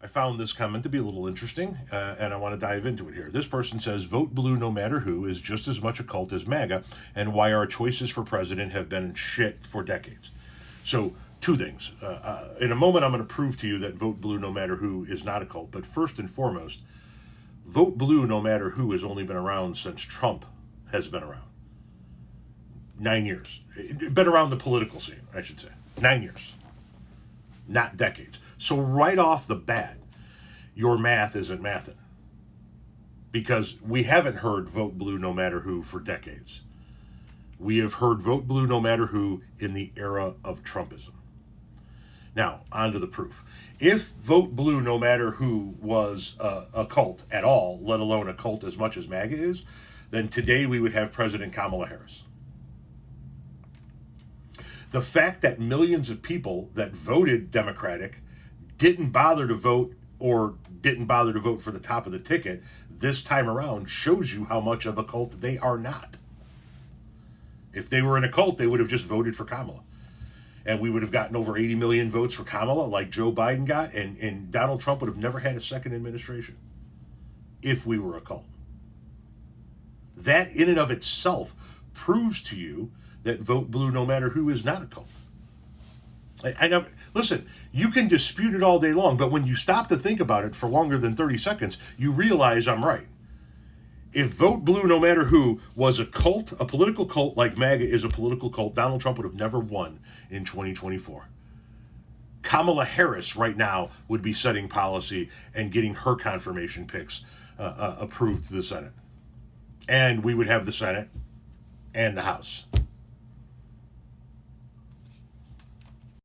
found this comment to be a little interesting, and I want to dive into it here. This person says, vote blue no matter who is just as much a cult as MAGA, and why our choices for president have been in shit for decades. So, two things. In a moment, I'm going to prove to you that vote blue no matter who is not a cult, but first and foremost, vote blue no matter who has only been around since Trump has been around. 9 years. Been around the political scene, I should say. 9 years. Not decades. So right off the bat, your math isn't mathing. Because we haven't heard vote blue no matter who for decades. We have heard vote blue no matter who in the era of Trumpism. Now, on to the proof. If vote blue no matter who was a cult at all, let alone a cult as much as MAGA is, then today we would have President Kamala Harris. The fact that millions of people that voted Democratic didn't bother to vote or didn't bother to vote for the top of the ticket this time around shows you how much of a cult they are not. If they were in a cult, they would have just voted for Kamala. And we would have gotten over 80 million votes for Kamala like Joe Biden got, and Donald Trump would have never had a second administration if we were a cult. That in and of itself proves to you that vote blue no matter who is not a cult. Listen, you can dispute it all day long, but when you stop to think about it for longer than 30 seconds, you realize I'm right. If vote blue no matter who was a cult, a political cult like MAGA is a political cult, Donald Trump would have never won in 2024. Kamala Harris right now would be setting policy and getting her confirmation picks approved to the Senate. And we would have the Senate and the House.